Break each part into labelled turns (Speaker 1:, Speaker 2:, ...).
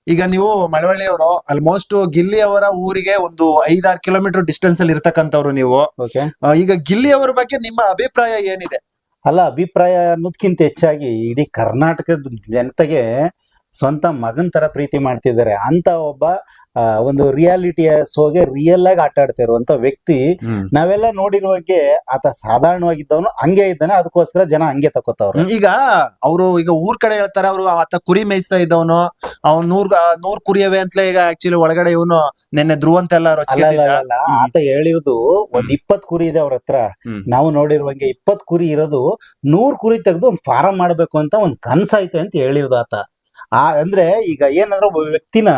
Speaker 1: ಈಗ ನೀವು ಮಳವಳ್ಳಿಯವರು ಆಲ್ಮೋಸ್ಟ್ ಗಿಲ್ಲಿ ಅವರ ಊರಿಗೆ ಒಂದು 5-6 ಕಿಲೋಮೀಟರ್ ಡಿಸ್ಟೆನ್ಸ್ ಅಲ್ಲಿ ಇರ್ತಕ್ಕಂಥವ್ರು ನೀವು.
Speaker 2: ಓಕೆ.
Speaker 1: ಈಗ ಗಿಲ್ಲಿ ಅವರ ಬಗ್ಗೆ ನಿಮ್ಮ ಅಭಿಪ್ರಾಯ ಏನಿದೆ?
Speaker 2: ಅಲ್ಲ, ಅಭಿಪ್ರಾಯ ಅನ್ನೋದ್ಕಿಂತ ಹೆಚ್ಚಾಗಿ ಇಡೀ ಕರ್ನಾಟಕದ ಜನತೆಗೆ ಸ್ವಂತ ಮಗನ್ ತರ ಪ್ರೀತಿ ಮಾಡ್ತಿದ್ದಾರೆ ಅಂತ ಒಬ್ಬ ಒಂದು ರಿಯಾಲಿಟಿಯ ಶೋಗೆ ರಿಯಲ್ ಆಗಿ ಆಟ ಆಡ್ತಾ ಇರುವಂತ ವ್ಯಕ್ತಿ. ನಾವೆಲ್ಲ ನೋಡಿರುವಾಗೆ ಆತ ಸಾಧಾರಣವಾಗಿದ್ದವನು ಹಂಗೆ ಇದ್ದಾನೆ, ಅದಕ್ಕೋಸ್ಕರ ಜನ ಹಂಗೆ ತಕೋತಾವ್ರು.
Speaker 1: ಈಗ ಅವರು ಈಗ ಊರ್ ಕಡೆ ಹೇಳ್ತಾರೆ, ಅವರು ಆತ ಕುರಿ ಮೇಯಿಸ್ತಾ ಇದ್ದವನು, ಅವ್ನು 100 ಕುರಿಯವೆ ಅಂತಲೇ. ಈಗ ಆಕ್ಚುಲಿ ಒಳಗಡೆ ಇವನು ನಿನ್ನೆ ಧ್ರುವಂತೆಲ್ಲ
Speaker 2: ಅಲ್ಲ, ಆತ ಹೇಳಿರೋದು ಒಂದ್ 20 ಕುರಿ ಇದೆ ಅವ್ರ ಹತ್ರ. ನಾವು ನೋಡಿರುವಂಗೆ 20 ಕುರಿ ಇರೋದು 100 ಕುರಿ ತೆಗೆದು ಒಂದ್ ಫಾರಂ ಮಾಡ್ಬೇಕು ಅಂತ ಒಂದ್ ಕನ್ಸೈತೆ ಅಂತ ಹೇಳಿರೋದು ಆತ. ಅಂದ್ರೆ ಈಗ ಏನಂದ್ರೆ ಒಬ್ಬ ವ್ಯಕ್ತಿನ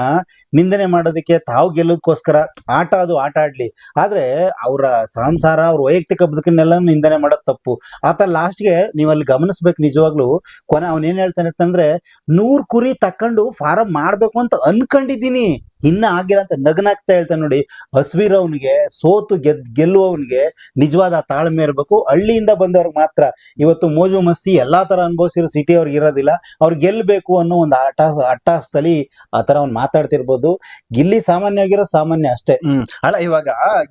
Speaker 2: ನಿಂದನೆ ಮಾಡೋದಕ್ಕೆ, ತಾವು ಗೆಲ್ಲೋದಕ್ಕೋಸ್ಕರ ಆಟ ಆಡ್ಲಿ, ಆದ್ರೆ ಅವರ ಸಂಸಾರ, ಅವ್ರ ವೈಯಕ್ತಿಕ ಬದುಕನ್ನೆಲ್ಲ ನಿಂದನೆ ಮಾಡೋದು ತಪ್ಪು. ಆತ ಲಾಸ್ಟ್ಗೆ ನೀವು ಅಲ್ಲಿ ಗಮನಿಸ್ಬೇಕು, ನಿಜವಾಗ್ಲು ಕೊನೆ ಅವನ್ ಏನ್ ಹೇಳ್ತಾನೆ ಅಂತಂದ್ರೆ 100 ಕುರಿ ತಕೊಂಡು ಫಾರಂ ಮಾಡ್ಬೇಕು ಅಂತ ಅನ್ಕೊಂಡಿದ್ದೀನಿ, ಇನ್ನ ಆಗಿಲ್ಲ ಅಂತ ನಗನಾಗ್ತಾ ಹೇಳ್ತಾನೆ ನೋಡಿ. ಹಸ್ವಿರವನಿಗೆ, ಸೋತು ಗೆಲ್ಲುವವನಿಗೆ ನಿಜವಾದ ತಾಳ್ಮೆ ಇರಬೇಕು. ಹಳ್ಳಿಯಿಂದ ಬಂದವ್ರಿಗೆ ಮಾತ್ರ ಇವತ್ತು ಮೋಜು ಮಸ್ತಿ ಎಲ್ಲಾ ತರ ಅನುಭವಿಸಿರೋ ಸಿಟಿ ಅವ್ರಿಗೆ ಇರೋದಿಲ್ಲ. ಅವ್ರು ಗೆಲ್ಬೇಕು ಅನ್ನೋ ಒಂದು ಅಟ್ಟಹಾಸದಲ್ಲಿ ಆ ತರ ಅವ್ನು ಮಾತಾಡ್ತಿರ್ಬೋದು. ಗಿಲ್ಲಿ ಸಾಮಾನ್ಯ ಆಗಿರೋ ಸಾಮಾನ್ಯ ಅಷ್ಟೇ.
Speaker 1: ಅಲ್ಲ, ಇವಾಗ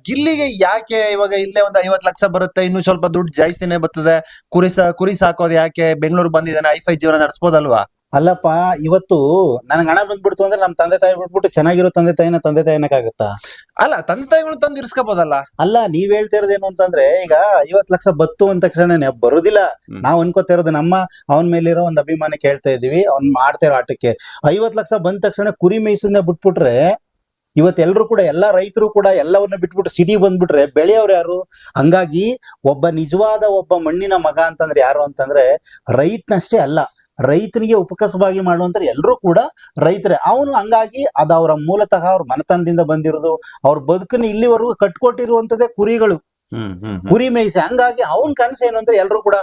Speaker 1: ಗಿಲ್ಲಿಗೆ ಯಾಕೆ ಇವಾಗ ಇಲ್ಲೇ ಒಂದು 50 ಲಕ್ಷ ಬರುತ್ತೆ, ಇನ್ನು ಸ್ವಲ್ಪ ದುಡ್ಡು ಜಾಸ್ತಿನೇ ಬರ್ತದೆ, ಕುರಿ ಸಾಕೋದು ಯಾಕೆ? ಬೆಂಗಳೂರು ಬಂದಿದ್ದಾನೆ, ಐಫೈ ಜೀವನ ನಡೆಸ್ಬೋದಲ್ವಾ?
Speaker 2: ಅಲ್ಲಪ್ಪ, ಇವತ್ತು ನನಗೆ ಹಣ ಬಂದ್ಬಿಡ್ತು ಅಂದ್ರೆ ನಮ್ ತಂದೆ ತಾಯಿ ಬಿಟ್ಬಿಟ್ಟು ಚೆನ್ನಾಗಿರೋ ತಂದೆ ತಾಯಿನಕ್ಕಾಗತ್ತಾ?
Speaker 1: ಅಲ್ಲ, ತಂದೆ ತಾಯಿಗಳು ತಂದು ಇರ್ಸ್ಕೋಬೋದಲ್ಲ.
Speaker 2: ಅಲ್ಲ, ನೀವ್ ಹೇಳ್ತಾ ಇರೋದೇನು ಅಂತಂದ್ರೆ, ಈಗ 50 ಲಕ್ಷ ಬತ್ತು ಅಂದ ತಕ್ಷಣ ಬರುದಿಲ್ಲ. ನಾವ್ ಅನ್ಕೋತಾ ಇರೋದು ನಮ್ಮ ಅವನ ಮೇಲಿರೋ ಒಂದು ಅಭಿಮಾನ ಕೇಳ್ತಾ ಇದೀವಿ, ಅವ್ನ್ ಮಾಡ್ತಾ ಇರೋ ಆಟಕ್ಕೆ. 50 ಲಕ್ಷ ಬಂದ ತಕ್ಷಣ ಕುರಿ ಮೇಯಿಸನ್ನ ಬಿಟ್ಬಿಟ್ರೆ, ಇವತ್ತೆಲ್ಲರೂ ಕೂಡ, ಎಲ್ಲಾ ರೈತರು ಕೂಡ ಎಲ್ಲವನ್ನ ಬಿಟ್ಬಿಟ್ಟು ಸಿಟಿ ಬಂದ್ಬಿಟ್ರೆ ಬೆಳೆಯವ್ರು ಯಾರು? ಹಂಗಾಗಿ ಒಬ್ಬ ನಿಜವಾದ ಒಬ್ಬ ಮಣ್ಣಿನ ಮಗ ಅಂತಂದ್ರೆ ಯಾರು ಅಂತಂದ್ರೆ ರೈತನಷ್ಟೇ ಅಲ್ಲ, ರೈತನಿಗೆ ಉಪಕಸವಾಗಿ ಮಾಡುವಂತ ಎಲ್ಲರೂ ಕೂಡ ರೈತರೇ. ಅವನು ಹಂಗಾಗಿ ಅದ ಅವರ ಮೂಲತಃ ಅವ್ರ ಮನೆತನದಿಂದ ಬಂದಿರೋದು, ಅವ್ರ ಬದುಕನ್ನು ಇಲ್ಲಿವರೆಗೂ ಕಟ್ಕೊಟ್ಟಿರುವಂತದ್ದೇ ಕುರಿಗಳು, ಕುರಿ ಮೇಯಿಸಿ. ಹಂಗಾಗಿ ಅವನ್ ಕನಸು ಏನು ಅಂದ್ರೆ ಎಲ್ಲರೂ ಕೂಡ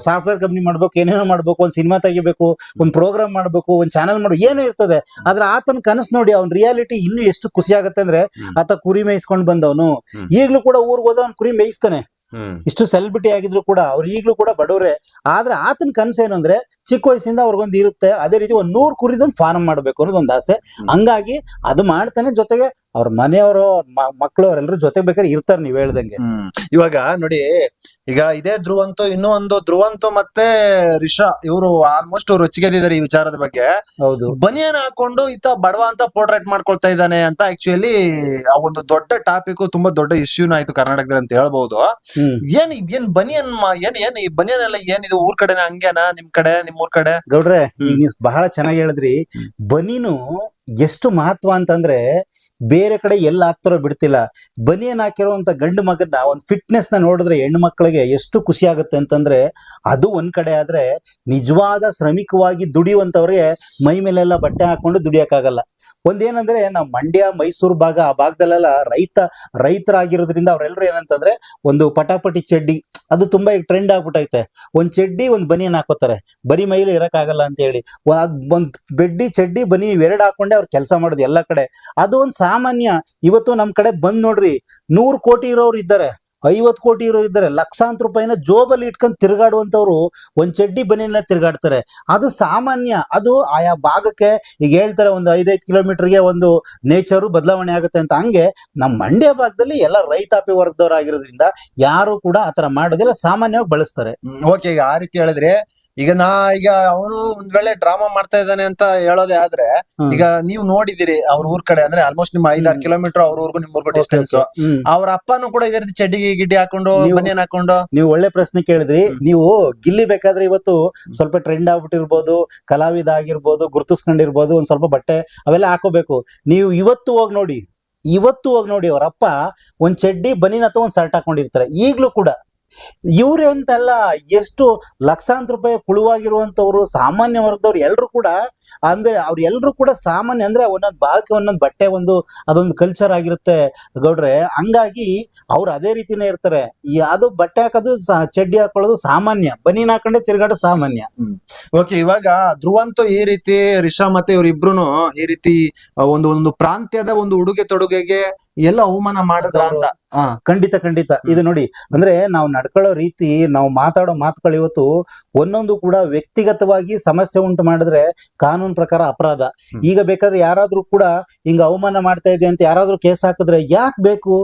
Speaker 2: ಸಾಫ್ಟ್ವೇರ್ ಕಂಪ್ನಿ ಮಾಡ್ಬೇಕು, ಏನೇನೋ ಮಾಡ್ಬೇಕು, ಒಂದ್ ಸಿನಿಮಾ ತೆಗಿಬೇಕು, ಒಂದ್ ಪ್ರೋಗ್ರಾಮ್ ಮಾಡ್ಬೇಕು, ಒಂದ್ ಚಾನಲ್ ಮಾಡ್ಬೇಕು, ಏನೋ ಇರ್ತದೆ. ಆದ್ರೆ ಆತನ ಕನಸು ನೋಡಿ, ಅವ್ನ ರಿಯಾಲಿಟಿ ಇನ್ನು ಎಷ್ಟು ಖುಷಿ ಆಗತ್ತೆ ಅಂದ್ರೆ, ಆತ ಕುರಿ ಮೇಯಿಸ್ಕೊಂಡ್ ಬಂದವನು ಈಗ್ಲೂ ಕೂಡ ಊರ್ಗ್ ಹೋದ್ರೆ ಅವ್ನ್ ಕುರಿ ಮೇಯಿಸ್ತಾನೆ. ಇಷ್ಟು ಸೆಲೆಬ್ರಿಟಿ ಆಗಿದ್ರು ಕೂಡ ಅವ್ರು ಈಗ್ಲೂ ಕೂಡ ಬಡವ್ರೆ. ಆದ್ರೆ ಆತನ ಕನಸೇನು ಅಂದ್ರೆ, ಚಿಕ್ಕ ವಯಸ್ಸಿಂದ ಅವ್ರಿಗೊಂದು ಇರುತ್ತೆ, ಅದೇ ರೀತಿ ಒಂದ್ 100 ಕುರಿದೊಂದು ಫಾರ್ಮ್ ಮಾಡ್ಬೇಕು ಅನ್ನೋದೊಂದು ಆಸೆ. ಹಂಗಾಗಿ ಅದು ಮಾಡ್ತಾನೆ. ಜೊತೆಗೆ ಅವ್ರ ಮನೆಯವರು, ಮಕ್ಕಳು, ಅವರೆಲ್ಲರೂ ಜೊತೆಗೆ ಬೇಕಾದ್ರೆ ಇರ್ತಾರೆ, ನೀವ್ ಹೇಳ್ದಂಗೆ.
Speaker 1: ಇವಾಗ ನೋಡಿ, ಈಗ ಇದೇ ಧ್ರುವಂತು, ಇನ್ನೂ ಒಂದು ಧ್ರುವಂತು ಮತ್ತೆ ರಿಷಾ, ಇವರು ಆಲ್ಮೋಸ್ಟ್ ರೊಚ್ಚಿಗೆದಿದ್ದಾರೆ ಈ ವಿಚಾರದ ಬಗ್ಗೆ.
Speaker 2: ಹೌದು,
Speaker 1: ಬನಿಯನ್ ಹಾಕೊಂಡು ಈತ ಬಡವ ಅಂತ ಪೋರ್ಟ್ರೇಟ್ ಮಾಡ್ಕೊಳ್ತಾ ಇದ್ದಾನೆ ಅಂತ ಆಕ್ಚುಲಿ ಆ ಒಂದು ದೊಡ್ಡ ಟಾಪಿಕ್, ತುಂಬಾ ದೊಡ್ಡ ಇಶ್ಯೂನ ಆಯ್ತು ಕರ್ನಾಟಕದಲ್ಲಿ ಅಂತ ಹೇಳ್ಬಹುದು. ಏನ್ ಬನಿಯನ್ ಏನ್ ಈ ಬನಿಯನ್ ಎಲ್ಲ ಏನಿದು? ಊರ್ ಕಡೆನ ಹಂಗೇನಾ? ನಿಮ್ಮೂರ್ ಕಡೆ?
Speaker 2: ಗೌಡ್ರೆ, ನೀವು ಬಹಳ ಚೆನ್ನಾಗಿ ಹೇಳಿದ್ರಿ. ಬನೀನು ಎಷ್ಟು ಮಹತ್ವ ಅಂತಂದ್ರೆ ಬೇರೆ ಕಡೆ ಎಲ್ಲ ಹಾಕ್ತಾರೋ ಬಿಡ್ತಿಲ್ಲ. ಬನಿಯನ್ ಹಾಕಿರುವಂತ ಗಂಡು ಮಗನ ಒಂದು ಫಿಟ್ನೆಸ್ ನ ನೋಡಿದ್ರೆ ಹೆಣ್ಣು ಮಕ್ಕಳಿಗೆ ಎಷ್ಟು ಖುಷಿ ಆಗುತ್ತೆ ಅಂತಂದ್ರೆ, ಅದು ಒಂದ್ ಕಡೆ ಆದ್ರೆ ನಿಜವಾದ ಶ್ರಮಿಕವಾಗಿ ದುಡಿಯುವಂತವ್ರಿಗೆ ಮೈ ಮೇಲೆಲ್ಲ ಬಟ್ಟೆ ಹಾಕೊಂಡು ದುಡಿಯಕ್ಕಾಗಲ್ಲ. ಒಂದೇನಂದ್ರೆ, ನಾವು ಮಂಡ್ಯ, ಮೈಸೂರು ಭಾಗ, ಆ ಭಾಗದಲ್ಲೆಲ್ಲ ರೈತರಾಗಿರೋದ್ರಿಂದ ಅವ್ರೆಲ್ರು ಏನಂತಂದ್ರೆ, ಒಂದು ಪಟಾಪಟಿ ಚಡ್ಡಿ ಅದು ತುಂಬಾ ಈಗ ಟ್ರೆಂಡ್ ಆಗ್ಬಿಟ್ಟೈತೆ. ಒಂದ್ ಚಡ್ಡಿ, ಒಂದ್ ಬನಿಯನ್ ಹಾಕೋತಾರೆ, ಬರೀ ಮೈಲಿ ಇರಕ್ಕಾಗಲ್ಲ ಅಂತ ಹೇಳಿ. ಒಂದ್ ಬೆಡ್ಡಿ, ಚಡ್ಡಿ, ಬನಿ ಇವೆರಡು ಹಾಕೊಂಡೆ ಅವ್ರು ಕೆಲಸ ಮಾಡೋದು ಎಲ್ಲ ಕಡೆ. ಅದು ಒಂದ್ ಸಾಮಾನ್ಯ. ಇವತ್ತು ನಮ್ ಕಡೆ ಬಂದ್ ನೋಡ್ರಿ, 100 ಕೋಟಿ ಇರೋರು ಇದ್ದಾರೆ, 50 ಕೋಟಿ ಇರೋರು ಇದ್ದಾರೆ, ಲಕ್ಷಾಂತರ ರೂಪಾಯಿನ ಜೋಬಲ್ಲಿ ಇಟ್ಕೊಂಡು ತಿರುಗಾಡುವಂತವ್ರು ಒಂದ್ ಚಡ್ಡಿ ಬನಿಯನ್ನ ತಿರುಗಾಡ್ತಾರೆ. ಅದು ಸಾಮಾನ್ಯ. ಅದು ಆಯಾ ಭಾಗಕ್ಕೆ ಈಗ ಹೇಳ್ತಾರೆ, ಒಂದು 5-5 ಕಿಲೋಮೀಟರ್ಗೆ ಒಂದು ನೇಚರು ಬದಲಾವಣೆ ಆಗುತ್ತೆ ಅಂತ. ಹಂಗೆ ನಮ್ಮ ಮಂಡ್ಯ ಭಾಗದಲ್ಲಿ ಎಲ್ಲ ರೈತಾಪಿ ವರ್ಗದವರಾಗಿರೋದ್ರಿಂದ ಯಾರು ಕೂಡ ಆತರ ಮಾಡೋದಿಲ್ಲ, ಸಾಮಾನ್ಯವಾಗಿ ಬಳಸ್ತಾರೆ.
Speaker 1: ಓಕೆ, ಈಗ ಆ ರೀತಿ ಹೇಳಿದ್ರೆ, ಈಗ ಅವನು ಒಂದ್ ವೇಳೆ ಡ್ರಾಮಾ ಮಾಡ್ತಾ ಇದ್ದಾನೆ ಅಂತ ಹೇಳೋದೇ ಆದ್ರೆ, ಈಗ ನೀವು ನೋಡಿದಿರಿ ಅವ್ರ ಊರ್ ಕಡೆ, ಅಂದ್ರೆ ಆಲ್ಮೋಸ್ಟ್ ನಿಮ್ಮ 5-6 ಕಿಲೋಮೀಟರ್ ಅವ್ರ ಊರ್ಗು ನಿಮ್ ಊರ್ಗು ಡಿಸ್ಟೆನ್ಸ್. ಅವ್ರ ಅಪ್ಪನು ಕೂಡ ಇದೇ ರೀತಿ ಚಡ್ಡಿ ಗಿಡ್ಡಿ ಹಾಕೊಂಡು, ಬನಿಯನ್ ಹಾಕೊಂಡು.
Speaker 2: ನೀವು ಒಳ್ಳೆ ಪ್ರಶ್ನೆ ಕೇಳಿದ್ರಿ. ನೀವು ಗಿಲ್ಲಿ ಬೇಕಾದ್ರೆ ಇವತ್ತು ಸ್ವಲ್ಪ ಟ್ರೆಂಡ್ ಆಗ್ಬಿಟ್ಟಿರ್ಬೋದು, ಕಲಾವಿದ ಆಗಿರ್ಬೋದು, ಗುರುತಿಸ್ಕೊಂಡಿರ್ಬೋದು, ಒಂದ್ ಸ್ವಲ್ಪ ಬಟ್ಟೆ ಅವೆಲ್ಲ ಹಾಕೋಬೇಕು. ನೀವು ಇವತ್ತು ಹೋಗಿ ನೋಡಿ ಅವ್ರಪ್ಪ ಒಂದ್ ಚಡ್ಡಿ, ಬನಿಯನ್ ಅಥವಾ ಒಂದ್ ಶರ್ಟ್ ಹಾಕೊಂಡಿರ್ತಾರೆ ಈಗ್ಲೂ ಕೂಡ. ಇವ್ರೆ ಅಂತಲ್ಲ, ಎಷ್ಟು ಲಕ್ಷಾಂತರ ರೂಪಾಯಿ ಕುಳುವಾಗಿರುವಂತವ್ರು, ಸಾಮಾನ್ಯ ವರ್ಗದವ್ರು ಎಲ್ರು ಕೂಡ, ಅಂದ್ರೆ ಅವ್ರ ಎಲ್ರು ಕೂಡ ಸಾಮಾನ್ಯ. ಅಂದ್ರೆ ಒಂದೊಂದ್ ಭಾಗಕ್ಕೆ ಒಂದೊಂದ್ ಬಟ್ಟೆ, ಅದೊಂದು ಕಲ್ಚರ್ ಆಗಿರುತ್ತೆ ಗೌಡ್ರೆ. ಹಂಗಾಗಿ ಅವ್ರು ಅದೇ ರೀತಿನೇ ಇರ್ತಾರೆ. ಅದು ಬಟ್ಟೆ ಹಾಕೋದು, ಚಡ್ಡಿ ಹಾಕೊಳ್ಳೋದು ಸಾಮಾನ್ಯ, ಬನಿಯನ್ ಹಾಕೊಂಡೆ ತಿರ್ಗಾಡೋ ಸಾಮಾನ್ಯ.
Speaker 1: ಓಕೆ, ಇವಾಗ ಧ್ರುವಂತು ಈ ರೀತಿ, ರಿಷಾ ಮತ್ತೆ ಇವ್ರಿಬ್ರುನು ಈ ರೀತಿ ಒಂದು ಪ್ರಾಂತ್ಯದ ಒಂದು ಉಡುಗೆ ತೊಡುಗೆಗೆ ಎಲ್ಲ ಅವಮಾನ ಮಾಡಿದ್ರ ಅಂತ
Speaker 2: ಖಂಡಿತ ಖಂಡಿತ. ಇದು ನೋಡಿ, ಅಂದ್ರೆ ನಾವು ನಡ್ಕೊಳ್ಳೋ ರೀತಿ, ನಾವು ಮಾತಾಡೋ ಮಾತುಗಳು ಇವತ್ತು ಒಂದೊಂದು ಕೂಡ ವ್ಯಕ್ತಿಗತವಾಗಿ ಸಮಸ್ಯೆ ಉಂಟು ಮಾಡಿದ್ರೆ ಕಾನೂನು ಪ್ರಕಾರ ಅಪರಾಧ. ಈಗ ಬೇಕಾದ್ರೆ ಯಾರಾದ್ರೂ ಕೂಡ ಹಿಂಗ ಅವಮಾನ ಮಾಡ್ತಾ ಇದೆ ಅಂತ ಯಾರಾದ್ರೂ ಕೇಸ್ ಹಾಕಿದ್ರೆ ಯಾಕೆ ಬೇಕು?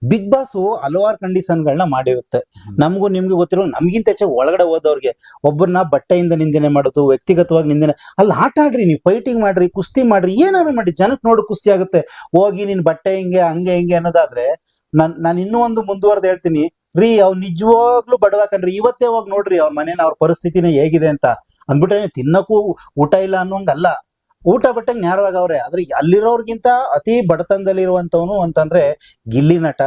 Speaker 2: ಬಿಗ್ ಬಾಸ್ ಹಲವಾರು ಕಂಡೀಷನ್ಗಳನ್ನ ಮಾಡಿರುತ್ತೆ. ನಮಗೂ ನಿಮ್ಗೆ ಗೊತ್ತಿರೋ, ನಮ್ಗಿಂತ ಹೆಚ್ಚು ಒಳಗಡೆ ಹೋದವ್ರಿಗೆ ಒಬ್ಬರನ್ನ ಬಟ್ಟೆಯಿಂದ ನಿಂದನೆ ಮಾಡೋದು, ವ್ಯಕ್ತಿಗತವಾಗಿ ನಿಂದನೆ. ಅಲ್ಲಿ ಆಟ ಆಡ್ರಿ, ನೀವು ಫೈಟಿಂಗ್ ಮಾಡ್ರಿ, ಕುಸ್ತಿ ಮಾಡ್ರಿ, ಏನಾದ್ರು ಮಾಡಿ, ಜನಕ್ಕೆ ನೋಡು ಕುಸ್ತಿ ಆಗುತ್ತೆ. ಹೋಗಿ ನಿನ್ ಬಟ್ಟೆ ಹಿಂಗೆ ಹಂಗೆ ಹಿಂಗೆ ಅನ್ನೋದಾದ್ರೆ ನಾನು ಇನ್ನೂ ಒಂದು ಮುಂದುವರೆದು ಹೇಳ್ತೀನಿ ರೀ, ಅವ್ರು ನಿಜವಾಗ್ಲೂ ಬಡವಾಕನ್ರಿ. ಇವತ್ತೇ ಹೋಗಿ ನೋಡ್ರಿ ಅವ್ರ ಮನೇನ, ಅವ್ರ ಪರಿಸ್ಥಿತಿನೇ ಹೇಗಿದೆ ಅಂತ ಅಂದ್ಬಿಟ್ರೆ ತಿನ್ನಕ್ಕೂ ಊಟ ಇಲ್ಲ ಅನ್ನೋಂಗಲ್ಲ, ಊಟ ಬಟ್ಟೆಗೆ ನ್ಯಾರವಾಗವ್ರೆ. ಆದ್ರೆ ಅಲ್ಲಿರೋರ್ಗಿಂತ ಅತಿ ಬಡತನದಲ್ಲಿರುವಂತವನು ಅಂತಂದ್ರೆ ಗಿಲ್ಲಿ ನಟ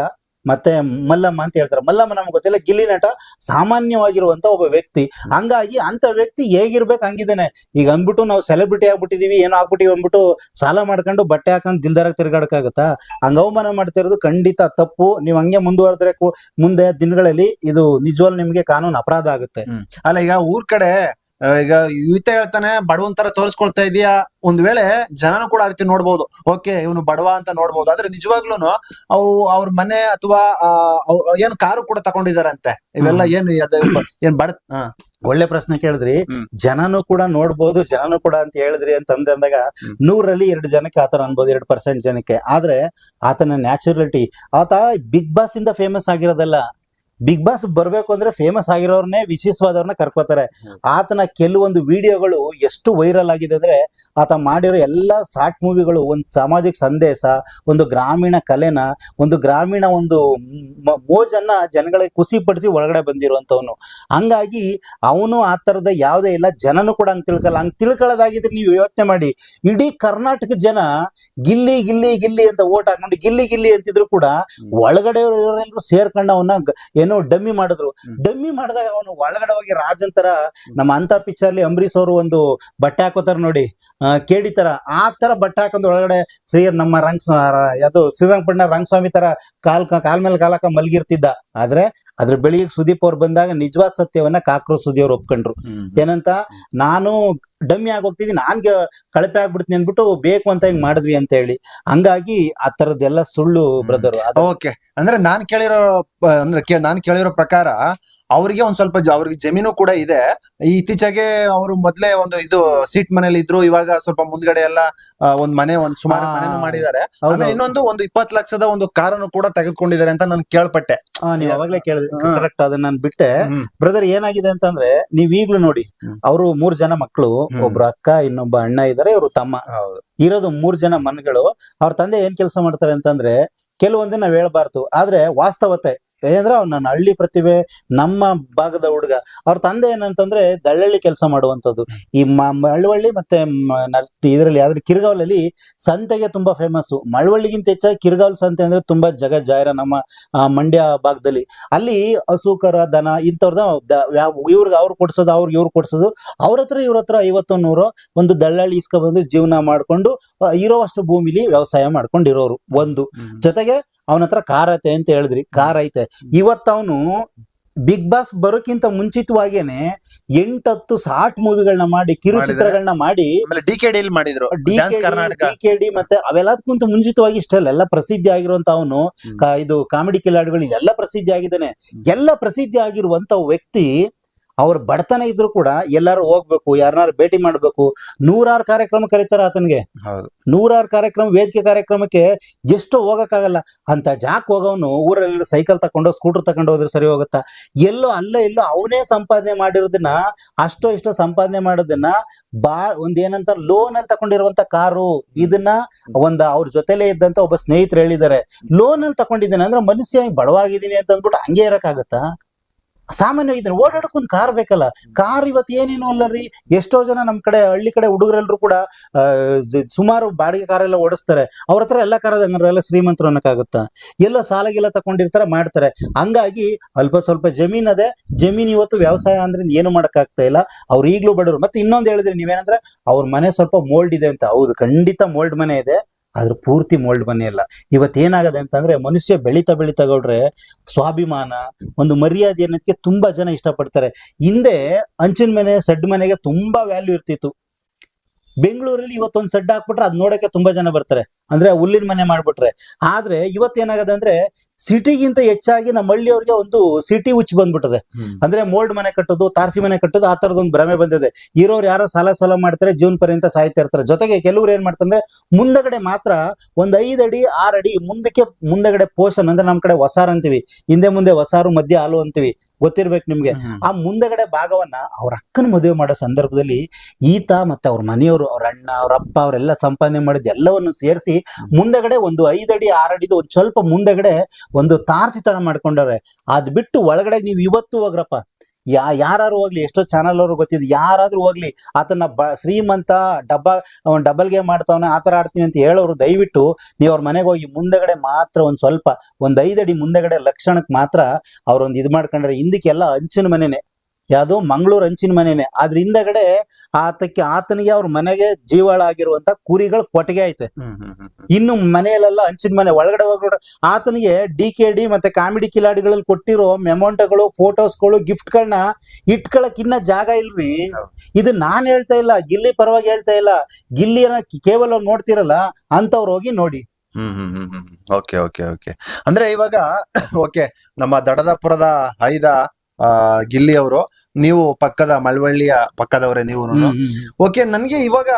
Speaker 2: ಮತ್ತೆ ಮಲ್ಲಮ್ಮ ಅಂತ ಹೇಳ್ತಾರೆ. ಮಲ್ಲಮ್ಮ ನಮ್ಗೆ ಗೊತ್ತಿಲ್ಲ, ಗಿಲ್ಲಿ ನಟ ಸಾಮಾನ್ಯವಾಗಿರುವಂತ ಒಬ್ಬ ವ್ಯಕ್ತಿ. ಹಂಗಾಗಿ ಅಂತ ವ್ಯಕ್ತಿ ಹೇಗಿರ್ಬೇಕು ಹಂಗಿದ್ದಾನೆ. ಈಗ ಅಂದ್ಬಿಟ್ಟು ನಾವು ಸೆಲೆಬ್ರಿಟಿ ಆಗ್ಬಿಟ್ಟಿದೀವಿ, ಏನೋ ಆಗ್ಬಿಟ್ಟಿವಿ ಅಂದ್ಬಿಟ್ಟು ಸಾಲ ಮಾಡ್ಕೊಂಡು ಬಟ್ಟೆ ಹಾಕೊಂಡು ದಿಲ್ದಾರಾಗ ತಿರ್ಗಾಡಕ್ಕಾಗತ್ತಾ? ಹಂಗ ಅವಮಾನ ಮಾಡ್ತಿರೋದು ಖಂಡಿತ ತಪ್ಪು. ನೀವು ಹಂಗೆ ಮುಂದುವರೆದ್ರೆ ಮುಂದೆ ದಿನಗಳಲ್ಲಿ ಇದು ನಿಜವಾಗ್ಲೂ ನಿಮ್ಗೆ ಕಾನೂನು ಅಪರಾಧ ಆಗುತ್ತೆ.
Speaker 1: ಅಲ್ಲ, ಈಗ ಊರ್ ಕಡೆ ಈಗ ಈತ ಹೇಳ್ತಾನೆ ಬಡವನ್ ತರ ತೋರಿಸ್ಕೊಳ್ತಾ ಇದೀಯಾ, ಒಂದ್ ವೇಳೆ ಜನನು ಕೂಡ ಆ ರೀತಿ ನೋಡ್ಬೋದು, ಓಕೆ ಇವನು ಬಡವ ಅಂತ ನೋಡ್ಬೋದು. ಆದ್ರೆ ನಿಜವಾಗ್ಲೂನು ಅವ್ರ ಮನೆ ಅಥವಾ ಏನು ಕಾರು ಕೂಡ ತಗೊಂಡಿದಾರಂತೆ. ಇವೆಲ್ಲ ಏನು ಏನ್ ಬಡ
Speaker 2: ಒಳ್ಳೆ ಪ್ರಶ್ನೆ ಕೇಳಿದ್ರಿ. ಜನನು ಕೂಡ ನೋಡ್ಬೋದು, ಜನನು ಕೂಡ ಅಂತ ಹೇಳಿದ್ರಿ ಅಂತ ಅಂದಾಗ 100ರಲ್ಲಿ 2 ಜನಕ್ಕೆ ಆತರ ಅನ್ಬೋದು, 2% ಜನಕ್ಕೆ. ಆದ್ರೆ ಆತನ ನ್ಯಾಚುರಲಿಟಿ, ಆತ ಬಿಗ್ ಬಾಸ್ ಇಂದ ಫೇಮಸ್ ಆಗಿರೋದಲ್ಲ. ಬಿಗ್ ಬಾಸ್ ಬರ್ಬೇಕು ಅಂದ್ರೆ ಫೇಮಸ್ ಆಗಿರೋರ್ನೇ, ವಿಶೇಷವಾದವ್ರನ್ನ ಕರ್ಕೋತಾರೆ. ಆತನ ಕೆಲವೊಂದು ವಿಡಿಯೋಗಳು ಎಷ್ಟು ವೈರಲ್ ಆಗಿದೆ ಅಂದ್ರೆ, ಆತ ಮಾಡಿರೋ ಎಲ್ಲ ಶಾರ್ಟ್ ಮೂವಿಗಳು ಒಂದು ಸಾಮಾಜಿಕ ಸಂದೇಶ, ಒಂದು ಗ್ರಾಮೀಣ ಕಲೆನ, ಒಂದು ಗ್ರಾಮೀಣ ಒಂದು ಮೋಜನ್ನ ಜನಗಳಿಗೆ ಖುಷಿ ಪಡಿಸಿ ಒಳಗಡೆ ಬಂದಿರುವಂತವನು. ಹಂಗಾಗಿ ಅವನು ಆ ತರದ ಯಾವುದೇ ಇಲ್ಲ, ಜನನು ಕೂಡ ಹಂಗ್ ತಿಳ್ಕಲ್ಲ. ಹಂಗ್ ತಿಳ್ಕೊಳ್ಳೋದಾಗಿದ್ರೆ ನೀವು ಯೋಚನೆ ಮಾಡಿ, ಇಡೀ ಕರ್ನಾಟಕ ಜನ ಗಿಲ್ಲಿ ಗಿಲ್ಲಿ ಗಿಲ್ಲಿ ಅಂತ ಓಟ್ ಹಾಕೊಂಡು ಗಿಲ್ಲಿ ಗಿಲ್ಲಿ ಅಂತಿದ್ರು ಕೂಡ ಒಳಗಡೆ ಇವರೆಲ್ಲರೂ ಸೇರ್ಕೊಂಡು ಅವನ್ನ ಏನೋ ಡಮ್ಮಿ ಮಾಡಿದ್ರು. ಡಮ್ಮಿ ಮಾಡಿದಾಗ ಅವನು ಒಳಗಡೆ ಹೋಗಿ ರಾಜನ್ ತರ, ನಮ್ಮ ಅಂತ ಪಿಕ್ಚರ್ಲಿ ಅಂಬರೀಶ್ ಅವರು ಒಂದು ಬಟ್ಟೆ ಹಾಕೋತಾರ ನೋಡಿ, ಕೇಡಿ ತರ, ಆ ತರ ಬಟ್ಟೆ ಹಾಕೊಂಡು ಒಳಗಡೆ ನಮ್ಮ ಯಾವ್ದು ಶ್ರೀರಂಗಪಟ್ಟಣ ರಂಗಸ್ವಾಮಿ ತರ ಕಾಲ್ ಮೇಲೆ ಕಾಲಕ ಮಲ್ಗಿರ್ತಿದ್ದ. ಆದ್ರೆ ಅದ್ರ ಬೆಳಿಗ್ಗೆ ಸುದೀಪ್ ಅವ್ರು ಬಂದಾಗ ನಿಜವಾದ ಸತ್ಯವನ್ನ ಕಾಕ್ರೋ ಸುದಿ ಅವ್ರು ಒಪ್ಕೊಂಡ್ರು. ಏನಂತ, ನಾನು ಡಮ್ಮಿ ಆಗೋಗ್ತಿದ್ವಿ, ನಾನ್ ಕಳಪೆ ಆಗ್ಬಿಡ್ತೀನಿ ಅಂದ್ಬಿಟ್ಟು ಬೇಕು ಅಂತ ಹಿಂಗ್ ಮಾಡಿದ್ವಿ ಅಂತ ಹೇಳಿ. ಹಂಗಾಗಿ ಆ ತರದ್ದೆಲ್ಲ ಸುಳ್ಳು ಬ್ರದರ್.
Speaker 1: ಓಕೆ, ಅಂದ್ರೆ ನಾನ್ ಕೇಳಿರೋ ಪ್ರಕಾರ ಅವ್ರಿಗೆ ಒಂದ್ ಸ್ವಲ್ಪ ಅವ್ರಿಗೆ ಜಮೀನು ಕೂಡ ಇದೆ. ಇತ್ತೀಚೆಗೆ ಅವರು ಮೊದ್ಲೇ ಒಂದು ಇದು ಸೀಟ್ ಮನೇಲಿ ಇದ್ರು, ಇವಾಗ ಸ್ವಲ್ಪ ಮುಂದ್ಗಡೆ ಎಲ್ಲ ಒಂದ್ ಮನೆ, ಒಂದ್ ಸುಮಾರು ಮನೆನೂ ಮಾಡಿದ್ದಾರೆ. ಆಮೇಲೆ ಇನ್ನೊಂದು 20 ಲಕ್ಷದ ಒಂದು ಕಾರನ್ನು ಕೂಡ ತೆಗೆದುಕೊಂಡಿದ್ದಾರೆ ಅಂತ ನಾನು ಕೇಳ್ಪಟ್ಟೆ.
Speaker 2: ನೀವ್ ಅವಾಗ್ಲೇ ಕೇಳಿದ್ರಿ, ಕರೆಕ್ಟ್. ಅದನ್ನ ನಾನು ಬಿಟ್ಟೆ ಬ್ರದರ್. ಏನಾಗಿದೆ ಅಂತಂದ್ರೆ, ನೀವ್ ಈಗ್ಲೂ ನೋಡಿ, ಅವರು 3 ಜನ ಮಕ್ಕಳು, ಒಬ್ರು ಅಕ್ಕ, ಇನ್ನೊಬ್ಬ ಅಣ್ಣ ಇದಾರೆ, ಇವ್ರು ತಮ್ಮ. ಇರೋದು 3 ಜನ ಮನ್ಗಳು. ಅವ್ರ ತಂದೆ ಏನ್ ಕೆಲಸ ಮಾಡ್ತಾರೆ ಅಂತಂದ್ರೆ, ಕೆಲವೊಂದೇ ನಾವ್ ಹೇಳ್ಬಾರ್ದು, ಆದ್ರೆ ವಾಸ್ತವತೆ ಏನಂದ್ರೆ ಅವ್ನು ನನ್ನ ಹಳ್ಳಿ ಪ್ರತಿಭೆ, ನಮ್ಮ ಭಾಗದ ಹುಡುಗ. ಅವ್ರ ತಂದೆ ಏನಂತಂದ್ರೆ ದಳ್ಳಳ್ಳಿ ಕೆಲಸ ಮಾಡುವಂತದ್ದು. ಈ ಮಳವಳ್ಳಿ ಮತ್ತೆ ಇದ್ರಲ್ಲಿ ಯಾವ್ದು ಕಿರ್ಗಾವಲಲ್ಲಿ ಸಂತೆಗೆ ತುಂಬಾ ಫೇಮಸ್. ಮಳವಳ್ಳಿಗಿಂತ ಹೆಚ್ಚಾಗಿ ಕಿರ್ಗಾವಲ್ ಸಂತೆ ಅಂದ್ರೆ ತುಂಬಾ ಜಾಹಿರ ನಮ್ಮ ಮಂಡ್ಯ ಭಾಗದಲ್ಲಿ. ಅಲ್ಲಿ ಹಸು ಕರ ದನ ಇಂಥವ್ರದ ಇವ್ರಿಗೆ ಅವ್ರು ಕೊಡ್ಸೋದು, ಅವ್ರಿಗೆ ಇವ್ರು ಕೊಡ್ಸೋದು. ಇವ್ರ ಹತ್ರ 50-100 ಒಂದು ದಳ್ಳಳ್ಳಿ ಇಸ್ಕೊಬಂದು ಜೀವನ ಮಾಡ್ಕೊಂಡು ಇರೋವಷ್ಟು ಭೂಮಿಲಿ ವ್ಯವಸಾಯ ಮಾಡ್ಕೊಂಡಿರೋರು. ಒಂದು ಜೊತೆಗೆ ಅವನ ಹತ್ರ ಕಾರ್ ಐತೆ ಅಂತ ಹೇಳಿದ್ರಿ, ಕಾರ್ ಐತೆ. ಇವತ್ತವನು ಬಿಗ್ ಬಾಸ್ ಬರೋಕ್ಕಿಂತ ಮುಂಚಿತವಾಗೇನೆ 8-10 ಶಾರ್ಟ್ ಮೂವಿಗಳನ್ನ ಮಾಡಿ, ಕಿರುಚಿತ್ರಗಳನ್ನ ಮಾಡಿ,
Speaker 1: ಡಿಕೆಡಿ ಮಾಡಿದ್ರು.
Speaker 2: ಡಿಕೆಡಿ ಮತ್ತೆ ಅವೆಲ್ಲದಕ್ಕಿಂತ ಮುಂಚಿತವಾಗಿ ಇಷ್ಟೆಲ್ಲ ಪ್ರಸಿದ್ಧಿ ಆಗಿರುವಂತ ಅವನು ಇದು ಕಾಮಿಡಿ ಕಿಲಾಡಿಗಳು ಎಲ್ಲ ಪ್ರಸಿದ್ಧಿ ಆಗಿದ್ದಾನೆ. ಎಲ್ಲ ಪ್ರಸಿದ್ಧಿ ಆಗಿರುವಂತ ವ್ಯಕ್ತಿ ಅವ್ರ ಬಡತನ ಇದ್ರು ಕೂಡ ಎಲ್ಲಾರು ಹೋಗ್ಬೇಕು, ಯಾರನ್ನಾರು ಭೇಟಿ ಮಾಡ್ಬೇಕು, 100 ಕಾರ್ಯಕ್ರಮ ಕರೀತಾರ ಆತನ್ಗೆ. 100 ಕಾರ್ಯಕ್ರಮ, ವೇದಿಕೆ ಕಾರ್ಯಕ್ರಮಕ್ಕೆ ಎಷ್ಟೋ ಹೋಗಕ್ಕಾಗಲ್ಲ ಅಂತ ಜಾಕ್ ಹೋಗೋನು ಊರಲ್ಲಿ ಸೈಕಲ್ ತಕೊಂಡು, ಸ್ಕೂಟರ್ ತಕೊಂಡು ಹೋದ್ರೆ ಸರಿ ಹೋಗುತ್ತಾ? ಎಲ್ಲೋ ಎಲ್ಲೋ ಅವನೇ ಸಂಪಾದನೆ ಮಾಡಿರೋದನ್ನ, ಇಷ್ಟೋ ಸಂಪಾದನೆ ಮಾಡೋದನ್ನ ಒಂದೇನಂತ ಲೋನ್ ಅಲ್ಲಿ ತಕೊಂಡಿರುವಂತ ಕಾರು. ಇದನ್ನ ಅವ್ರ ಜೊತೆಲೇ ಇದ್ದಂತ ಒಬ್ಬ ಸ್ನೇಹಿತರು ಹೇಳಿದ್ದಾರೆ, ಲೋನ್ ಅಲ್ಲಿ ತಕೊಂಡಿದ್ದೇನೆ ಅಂದ್ರೆ ಮನುಷ್ಯ ಬಡವಾಗಿದ್ದೀನಿ ಅಂತ ಅಂದ್ಬಿಟ್ಟು ಹಂಗೆ ಇರಕ್ಕಾಗತ್ತಾ? ಸಾಮಾನ್ಯವಾಗಿ ಓಡಾಡಕ್ ಒಂದು ಕಾರ್ ಬೇಕಲ್ಲ. ಕಾರ್ ಇವತ್ತು ಏನೇನು ಅಲ್ಲ ರೀ. ಎಷ್ಟೋ ಜನ ನಮ್ ಕಡೆ ಹಳ್ಳಿ ಕಡೆ ಹುಡುಗರೆಲ್ಲರೂ ಕೂಡ ಸುಮಾರು ಬಾಡಿಗೆ ಕಾರೆಲ್ಲ ಓಡಿಸ್ತಾರೆ. ಅವ್ರ ಹತ್ರ ಎಲ್ಲ ಕಾರ್ ಎಲ್ಲ ಶ್ರೀಮಂತರು ಅನ್ನಕ್ಕಾಗುತ್ತಾ? ಎಲ್ಲ ಸಾಲಗೆಲ್ಲ ತಕೊಂಡಿರ್ತಾರೆ, ಮಾಡ್ತಾರೆ. ಹಂಗಾಗಿ ಅಲ್ಪ ಸ್ವಲ್ಪ ಜಮೀನ್ ಅದೇ, ಜಮೀನ್ ಇವತ್ತು ವ್ಯವಸಾಯ ಅಂದ್ರೆ ಏನು ಮಾಡಕ್ ಆಗ್ತಾ ಇಲ್ಲ. ಅವ್ರು ಈಗ್ಲೂ ಬಡವರು. ಮತ್ತೆ ಇನ್ನೊಂದು ಹೇಳಿದ್ರಿ ನೀವೇನಂದ್ರೆ ಅವ್ರ ಮನೆ ಸ್ವಲ್ಪ ಮೋಲ್ಡ್ ಇದೆ ಅಂತ. ಹೌದು, ಖಂಡಿತ ಮೋಲ್ಡ್ ಮನೆ ಇದೆ, ಆದ್ರೆ ಪೂರ್ತಿ ಮೋಲ್ಡ್ ಮನೆ ಇಲ್ಲ. ಇವತ್ತೇನಾಗದೆ ಅಂತಂದ್ರೆ, ಮನುಷ್ಯ ಬೆಳೀತಾ ಗೌಡ್ರೆ ಸ್ವಾಭಿಮಾನ, ಒಂದು ಮರ್ಯಾದೆ ಅನ್ನೋದಕ್ಕೆ ತುಂಬಾ ಜನ ಇಷ್ಟಪಡ್ತಾರೆ. ಹಿಂದೆ ಹಂಚಿನ ಮನೆ, ಸಡ್ ಮನೆಗೆ ತುಂಬಾ ವ್ಯಾಲ್ಯೂ ಇರ್ತಿತ್ತು. ಬೆಂಗಳೂರಲ್ಲಿ ಇವತ್ತೊಂದು ಸಡ್ ಹಾಕ್ಬಿಟ್ರೆ ಅದ್ ನೋಡಕ್ಕೆ ತುಂಬಾ ಜನ ಬರ್ತಾರೆ, ಅಂದ್ರೆ ಹುಲ್ಲಿನ ಮನೆ ಮಾಡ್ಬಿಟ್ರೆ. ಆದ್ರೆ ಇವತ್ತೇನಾಗದೆ ಅಂದ್ರೆ ಸಿಟಿಗಿಂತ ಹೆಚ್ಚಾಗಿ ನಮ್ಮ ಹಳ್ಳಿಯವ್ರಿಗೆ ಒಂದು ಸಿಟಿ ಹುಚ್ಚು ಬಂದ್ಬಿಟ್ಟದೆ. ಅಂದ್ರೆ ಮೋಲ್ಡ್ ಮನೆ ಕಟ್ಟೋದು, ತಾರಸಿ ಮನೆ ಕಟ್ಟೋದು, ಆ ತರದೊಂದು ಭ್ರಮೆ ಬಂದಿದೆ. ಇರೋರು ಯಾರೋ ಸಾಲ ಮಾಡ್ತಾರೆ, ಜೀವನ ಪರ್ಯಂತ ಸಾಯ್ತಾ ಇರ್ತಾರೆ. ಜೊತೆಗೆ ಕೆಲವ್ರು ಏನ್ ಮಾಡ್ತಾರೆ, ಮುಂದಗಡೆ ಮಾತ್ರ ಒಂದ್ 5 ಅಡಿ 6 ಅಡಿ ಮುಂದಗಡೆ ಪೋಷನ್ ಅಂದ್ರೆ ನಮ್ ಕಡೆ ವಸಾರ ಅಂತೀವಿ, ಹಿಂದೆ ಮುಂದೆ ವಸಾರು ಮಧ್ಯ ಹಾಲು ಅಂತೀವಿ, ಗೊತ್ತಿರ್ಬೇಕು ನಿಮ್ಗೆ. ಆ ಮುಂದಗಡೆ ಭಾಗವನ್ನ ಅವ್ರ ಅಕ್ಕನ ಮದುವೆ ಮಾಡೋ ಸಂದರ್ಭದಲ್ಲಿ ಈತ ಮತ್ತೆ ಅವ್ರ ಮನೆಯವರು, ಅವ್ರ ಅಣ್ಣ, ಅವ್ರ ಅಪ್ಪ, ಅವರೆಲ್ಲ ಸಂಪಾದನೆ ಮಾಡಿದ ಎಲ್ಲವನ್ನು ಸೇರಿಸಿ ಮುಂದಗಡೆ ಒಂದು 5 ಅಡಿ 6 ಅಡಿದು ಒಂದ್ ಸ್ವಲ್ಪ ಮುಂದಗಡೆ ಒಂದು ತಾರಸಿ ತರ ಮಾಡ್ಕೊಂಡವ್ರೆ. ಅದ್ ಬಿಟ್ಟು ಒಳಗಡೆ ನೀವು ಇವತ್ತು ಹೋಗ್ರಪ್ಪ, ಯಾರು ಹೋಗ್ಲಿ, ಎಷ್ಟೋ ಚಾನಲ್ ಅವರು ಗೊತ್ತಿದ್, ಯಾರಾದ್ರೂ ಹೋಗ್ಲಿ, ಆತನ ಶ್ರೀಮಂತ ಡಬಲ್ ಗೇಮ್ ಮಾಡ್ತಾವನೆ, ಆತರ ಆಡ್ತೀವಿ ಅಂತ ಹೇಳೋರು ದಯವಿಟ್ಟು ನೀವು ಅವ್ರ ಮನೆಗೆ ಹೋಗಿ ಮುಂದಗಡೆ ಮಾತ್ರ ಒಂದ್ 5 ಅಡಿ ಮುಂದಗಡೆ ಲಕ್ಷಣಕ್ಕೆ ಮಾತ್ರ ಅವ್ರೊಂದು ಇದ್ ಮಾಡ್ಕೊಂಡ್ರೆ, ಹಿಂದಕ್ಕೆಲ್ಲ ಹಂಚಿನ ಮನೆನೆ, ಯಾವ್ದು ಮಂಗಳೂರು ಹಂಚಿನ ಮನೆನೆ. ಅದ್ರ ಹಿಂದಗಡೆ ಆತನಿಗೆ ಅವ್ರ ಮನೆಗೆ ಜೀವಾಳ ಆಗಿರುವಂತ ಕುರಿಗಳು ಕೊಟ್ಟಿಗೆ ಐತೆ. ಇನ್ನು ಮನೆಯಲ್ಲೆಲ್ಲ ಹಂಚಿನ ಮನೆ. ಒಳಗಡೆ ಹೋಗ್ಬಿಟ್ರೆ ಆತನಿಗೆ DKD ಮತ್ತೆ ಕಾಮಿಡಿ ಕಿಲಾಡಿಗಳಲ್ಲಿ ಕೊಟ್ಟಿರೋ ಮೆಮೊಂಟಗಳು, ಫೋಟೋಸ್ಗಳು, ಗಿಫ್ಟ್ಗಳನ್ನ ಇಟ್ಕೊಳಕ್ ಇನ್ನ ಜಾಗ ಇಲ್ರಿ. ಇದು ನಾನ್ ಹೇಳ್ತಾ ಇಲ್ಲ, ಗಿಲ್ಲಿ ಪರವಾಗಿ ಹೇಳ್ತಾ ಇಲ್ಲ, ಗಿಲ್ಲಿಯನ್ನ ಕೇವಲ ನೋಡ್ತಿರಲ್ಲ ಅಂತವ್ರು ಹೋಗಿ ನೋಡಿ.
Speaker 1: Okay okay okay. ಅಂದ್ರೆ ಇವಾಗ ಓಕೆ, ನಮ್ಮ ದಡದಪುರದ ಐದ ಗಿಲ್ಲಿ ಅವರು, ನೀವು ಪಕ್ಕದ ಮಳವಳ್ಳಿಯ ಪಕ್ಕದವರೇ ನೀವು. ಓಕೆ, ನನ್ಗೆ ಇವಾಗ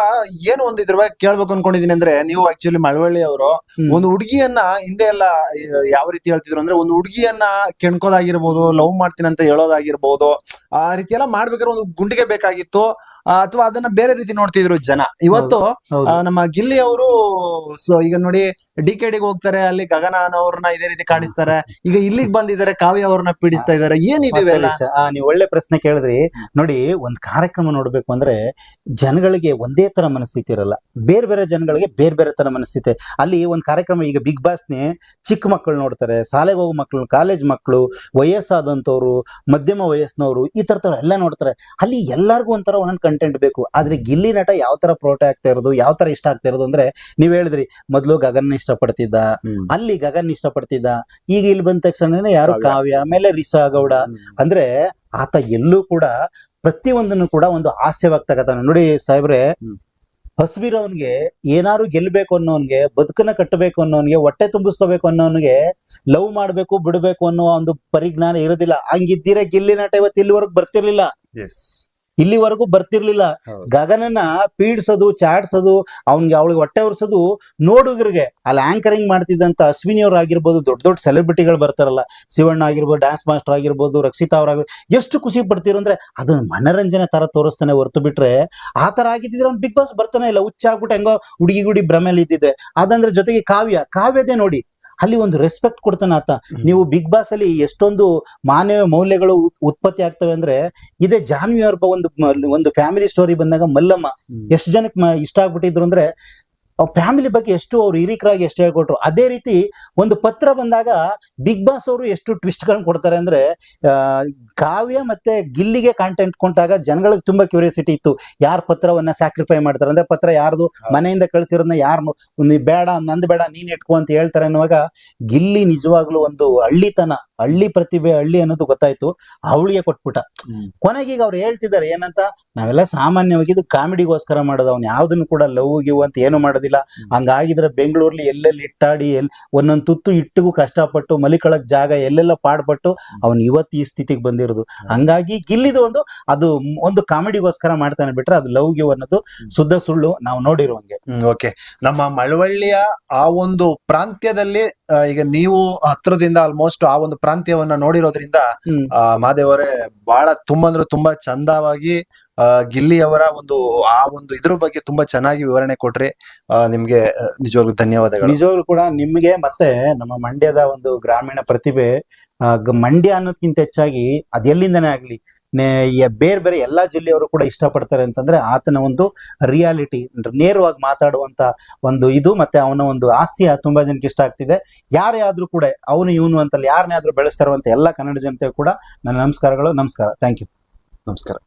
Speaker 1: ಏನು ಒಂದು ಇದ್ರ ಬಗ್ಗೆ ಕೇಳ್ಬೇಕು ಅನ್ಕೊಂಡಿದೀನಿ ಅಂದ್ರೆ, ನೀವು ಆಕ್ಚುಲಿ ಮಳವಳ್ಳಿ ಅವರು ಒಂದು ಹುಡುಗಿಯನ್ನ ಹಿಂದೆ ಎಲ್ಲ ಯಾವ ರೀತಿ ಹೇಳ್ತಿದ್ರು ಅಂದ್ರೆ, ಒಂದು ಹುಡುಗಿಯನ್ನ ಕೆಣ್ಕೋದಾಗಿರ್ಬೋದು, ಲವ್ ಮಾಡ್ತೀನಿ ಅಂತ ಹೇಳೋದಾಗಿರ್ಬೋದು, ಆ ರೀತಿ ಎಲ್ಲ ಮಾಡ್ಬೇಕಾದ್ರೆ ಒಂದು ಗುಂಡಿಗೆ ಬೇಕಾಗಿತ್ತು, ಅಥವಾ ಅದನ್ನ ಬೇರೆ ರೀತಿ ನೋಡ್ತಿದ್ರು ಜನ. ಇವತ್ತು ನಮ್ಮ ಗಿಲ್ಲಿ ಅವರು ಈಗ ನೋಡಿ DKDಗೆ ಹೋಗ್ತಾರೆ, ಅಲ್ಲಿ ಗಗನ ಅನ್ನೋರ್ನ ಇದೇ ರೀತಿ ಕಾಡಿಸ್ತಾರೆ. ಈಗ ಇಲ್ಲಿಗೆ ಬಂದಿದ್ದಾರೆ, ಕಾವ್ಯ ಅವ್ರನ್ನ ಪೀಡಿಸ್ತಾ ಇದಾರೆ. ಏನಿದೆ?
Speaker 2: ನೀವು ಒಳ್ಳೆ ಪ್ರಶ್ನೆ ಕೇಳಿದ್ರಿ. ನೋಡಿ, ಒಂದ್ ಕಾರ್ಯಕ್ರಮ ನೋಡ್ಬೇಕು ಅಂದ್ರೆ ಜನಗಳಿಗೆ ಒಂದೇ ತರ ಮನಸ್ಥಿತಿ ಇರಲ್ಲ, ಬೇರೆ ಬೇರೆ ಜನಗಳಿಗೆ ಬೇರೆ ಬೇರೆ ತರ ಮನಸ್ಥಿತಿ. ಅಲ್ಲಿ ಒಂದ್ ಕಾರ್ಯಕ್ರಮ, ಈಗ ಬಿಗ್ ಬಾಸ್ನೇ ಚಿಕ್ಕ ಮಕ್ಕಳು ನೋಡ್ತಾರೆ, ಶಾಲೆಗೆ ಹೋಗೋ ಮಕ್ಕಳು, ಕಾಲೇಜ್ ಮಕ್ಕಳು, ವಯಸ್ಸಾದಂತವ್ರು, ಮಧ್ಯಮ ವಯಸ್ಸಿನವರು, ಈ ತರದವ್ರು ಎಲ್ಲ ನೋಡ್ತಾರೆ. ಅಲ್ಲಿ ಎಲ್ಲಾರ್ಗು ಒಂಥರ ಒಂದೊಂದು ಕಂಟೆಂಟ್ ಬೇಕು. ಆದ್ರೆ ಗಿಲ್ಲಿ ನಟ ಯಾವ ತರ ಪ್ರೋಟೆ ಆಗ್ತಾ ಇರೋದು, ಯಾವ ತರ ಇಷ್ಟ ಆಗ್ತಾ ಇರೋದು ಅಂದ್ರೆ, ನೀವ್ ಹೇಳಿದ್ರಿ ಮೊದ್ಲು ಗಗನ್ ಇಷ್ಟಪಡ್ತಿದ್ದ, ಅಲ್ಲಿ ಗಗನ್ ಇಷ್ಟಪಡ್ತಿದ್ದ, ಈಗ ಇಲ್ಲಿ ಬಂದ ತಕ್ಷಣ ಯಾರು ಕಾವ್ಯ, ಆಮೇಲೆ ರಿಸಾ ಗೌಡ. ಅಂದ್ರೆ ಆತ ಎಲ್ಲೂ ಕೂಡ ಪ್ರತಿಯೊಂದನ್ನು ಕೂಡ ಒಂದು ಹಾಸ್ಯವಾಗ್ತಕ್ಕಂತಾನೆ. ನೋಡಿ ಸಾಹೇಬ್ರೆ, ಹಸ್ವಿರೋನ್ಗೆ ಏನಾರು ಗೆಲ್ಬೇಕು ಅನ್ನೋನ್ಗೆ, ಬದುಕನ್ನ ಕಟ್ಟಬೇಕು ಅನ್ನೋನ್ಗೆ, ಹೊಟ್ಟೆ ತುಂಬಿಸ್ಕೋಬೇಕು ಅನ್ನೋನ್ಗೆ ಲವ್ ಮಾಡ್ಬೇಕು ಬಿಡ್ಬೇಕು ಅನ್ನೋ ಒಂದು ಪರಿಜ್ಞಾನ ಇರೋದಿಲ್ಲ. ಹಂಗಿದ್ದೀರ ಗಿಲ್ಲಿ ನಟ ಇವತ್ತು ಇಲ್ಲಿವರೆಗೂ ಬರ್ತಿರ್ಲಿಲ್ಲ, ಇಲ್ಲಿವರೆಗೂ ಬರ್ತಿರ್ಲಿಲ್ಲ. ಗಗನನ್ನ ಪೀಡ್ಸೋದು, ಚಾಡ್ಸೋದು, ಅವಳಿಗೆ ಹೊಟ್ಟೆ ಉರ್ಸೋದು ನೋಡುಗರಿಗೆ. ಅಲ್ಲಿ ಆಂಕರಿಂಗ್ ಮಾಡ್ತಿದ್ದಂತ ಅಶ್ವಿನಿ ಅವ್ರು ಆಗಿರ್ಬೋದು, ದೊಡ್ಡ ದೊಡ್ಡ ಸೆಲೆಬ್ರಿಟಿಗಳು ಬರ್ತಾರಲ್ಲ, ಶಿವಣ್ಣ ಆಗಿರ್ಬೋದು, ಡ್ಯಾನ್ಸ್ ಮಾಸ್ಟರ್ ಆಗಿರ್ಬೋದು, ರಕ್ಷಿತಾ ಅವ್ರಾಗಿರ್ಬೋದು, ಎಷ್ಟು ಖುಷಿ ಪಡ್ತಿರೋ ಅಂದ್ರೆ ಅದನ್ನ ಮನರಂಜನೆ ತರ ತೋರಿಸ್ತಾನೆ ಹೊರತು ಬಿಟ್ರೆ, ಆ ತರ ಆಗಿದ್ರೆ ಅವ್ನು ಬಿಗ್ ಬಾಸ್ ಬರ್ತಾನೆ ಇಲ್ಲ. ಹುಚ್ಚಾಗ್ಬಿಟ್ಟು ಹೆಂಗೋ ಹುಡುಗಿ ಗುಡಿ ಭ್ರಮೆಯಲ್ಲಿ ಇದ್ದಿದ್ರೆ. ಅದಂದ್ರೆ ಜೊತೆಗೆ ಕಾವ್ಯದೇ ನೋಡಿ, ಅಲ್ಲಿ ಒಂದು ರೆಸ್ಪೆಕ್ಟ್ ಕೊಡ್ತಾನೆ ಆತ. ನೀವು ಬಿಗ್ ಬಾಸ್ ಅಲ್ಲಿ ಎಷ್ಟೊಂದು ಮಾನವ ಮೌಲ್ಯಗಳು ಉತ್ಪತ್ತಿ ಆಗ್ತವೆ ಅಂದ್ರೆ, ಇದೇ ಜಾನ್ವಿ ಅವ್ರ ಒಂದು ಫ್ಯಾಮಿಲಿ ಸ್ಟೋರಿ ಬಂದಾಗ ಮಲ್ಲಮ್ಮ ಎಷ್ಟು ಜನಕ್ಕೆ ಇಷ್ಟ ಆಗ್ಬಿಟ್ಟಿದ್ರು ಅಂದ್ರೆ, ಫ್ಯಾಮಿಲಿ ಬಗ್ಗೆ ಎಷ್ಟು ಅವ್ರು ಹಿರಿಕರಾಗಿ ಎಷ್ಟು ಹೇಳ್ಕೊಟ್ರು. ಅದೇ ರೀತಿ ಒಂದು ಪತ್ರ ಬಂದಾಗ ಬಿಗ್ ಬಾಸ್ ಅವರು ಎಷ್ಟು ಟ್ವಿಸ್ಟ್ ಗಳನ್ನ ಕೊಡ್ತಾರೆ ಅಂದ್ರೆ, ಕಾವ್ಯ ಮತ್ತೆ ಗಿಲ್ಲಿಗೆ ಕಾಂಟೆಂಟ್ ಕೊಟ್ಟಾಗ ಜನಗಳಿಗೆ ತುಂಬಾ ಕ್ಯೂರಿಯಾಸಿಟಿ ಇತ್ತು, ಯಾರ ಪತ್ರವನ್ನ ಸ್ಯಾಕ್ರಿಫೈ ಮಾಡ್ತಾರೆ ಅಂದ್ರೆ, ಪತ್ರ ಯಾರ್ದು ಮನೆಯಿಂದ ಕಳ್ಸಿರೋದನ್ನ ಯಾರು ಬೇಡ, ನಂದು ಬೇಡ, ನೀನ್ ಇಟ್ಕೋ ಅಂತ ಹೇಳ್ತಾರೆ ಅನ್ನುವಾಗ ಗಿಲ್ಲಿ ನಿಜವಾಗ್ಲೂ ಒಂದು ಹಳ್ಳಿ ಪ್ರತಿಭೆ, ಹಳ್ಳಿ ಅನ್ನೋದು ಗೊತ್ತಾಯ್ತು, ಅವಳಿಗೆ ಕೊಟ್ಬಿಟ್ಟ. ಕೊನೆಗೆ ಈಗ ಅವ್ರು ಹೇಳ್ತಿದ್ದಾರೆ ಏನಂತ, ನಾವೆಲ್ಲ ಸಾಮಾನ್ಯವಾಗಿ ಇದು ಕಾಮಿಡಿಗೋಸ್ಕರ ಮಾಡೋದು, ಅವ್ನು ಯಾವ್ದನ್ನು ಕೂಡ ಲವ್ ಗಿವ್ ಅಂತ ಏನು ಮಾಡೋದಿಲ್ಲ. ಹಂಗಾಗಿದ್ರೆ ಬೆಂಗಳೂರಲ್ಲಿ ಎಲ್ಲೆಲ್ಲಿ ಇಟ್ಟಾಡಿ ಒಂದೊಂದು ತುತ್ತು ಇಟ್ಟಿಗೂ ಕಷ್ಟಪಟ್ಟು ಮಲಿಕಳಕ್ ಜಾಗ ಎಲ್ಲೆಲ್ಲ ಪಾಡ್ಪಟ್ಟು ಅವನು ಇವತ್ತು ಈ ಸ್ಥಿತಿಗೆ ಬಂದಿರೋದು. ಹಂಗಾಗಿ ಗಿಲ್ಲಿದು ಅದು ಒಂದು ಕಾಮಿಡಿಗೋಸ್ಕರ ಮಾಡ್ತಾನೆ, ಬಿಟ್ರೆ ಅದು ಲವ್ ಗಿವ್ ಅನ್ನೋದು ಶುದ್ಧ ಸುಳ್ಳು, ನಾವು ನೋಡಿರುವಂಗೆ.
Speaker 1: ಓಕೆ, ನಮ್ಮ ಮಳವಳ್ಳಿಯ ಆ ಒಂದು ಪ್ರಾಂತ್ಯದಲ್ಲಿ ಈಗ ನೀವು ಹತ್ರದಿಂದ ಆಲ್ಮೋಸ್ಟ್ ಆ ಒಂದು ಪ್ರಾಂತ್ಯವನ್ನ ನೋಡಿರೋದ್ರಿಂದ ಮಹಾದೇವ್ ಅವರೇ, ಬಹಳ ತುಂಬಾ ಚಂದವಾಗಿ ಗಿಲ್ಲಿ ಅವರ ಆ ಒಂದು ಇದ್ರ ಬಗ್ಗೆ ತುಂಬಾ ಚೆನ್ನಾಗಿ ವಿವರಣೆ ಕೊಟ್ರಿ. ನಿಮ್ಗೆ ನಿಜವಾಗ್ಲೂ ಧನ್ಯವಾದಗಳು.
Speaker 2: ನಿಜವಾಗ್ಲೂ ಕೂಡ ನಿಮ್ಗೆ, ಮತ್ತೆ ನಮ್ಮ ಮಂಡ್ಯದ ಒಂದು ಗ್ರಾಮೀಣ ಪ್ರತಿಭೆ, ಮಂಡ್ಯ ಅನ್ನೋದ್ಕಿಂತ ಹೆಚ್ಚಾಗಿ ಅದೆಲ್ಲಿಂದನೇ ಆಗ್ಲಿ ಬೇರೆ ಬೇರೆ ಎಲ್ಲಾ ಜಿಲ್ಲೆಯವರು ಕೂಡ ಇಷ್ಟಪಡ್ತಾರೆ ಅಂತಂದ್ರೆ ಆತನ ಒಂದು ರಿಯಾಲಿಟಿ, ನೇರವಾಗಿ ಮಾತಾಡುವಂತ ಒಂದು ಇದು, ಮತ್ತೆ ಅವನ ಒಂದು ಹಾಸ್ಯ ತುಂಬಾ ಜನಕ್ಕೆ ಇಷ್ಟ ಆಗ್ತಿದೆ. ಯಾರೇ ಆದ್ರೂ ಕೂಡ ಅವನು ಇವನು ಅಂತಲ್ಲ, ಯಾರನ್ನೇ ಆದ್ರೂ ಬೆಳೆಸ್ತಾರಂತ ಎಲ್ಲ ಕನ್ನಡ ಜನತೆ ಕೂಡ ನನ್ನ ನಮಸ್ಕಾರಗಳು. ನಮಸ್ಕಾರ, ಥ್ಯಾಂಕ್ ಯು.
Speaker 1: ನಮಸ್ಕಾರ.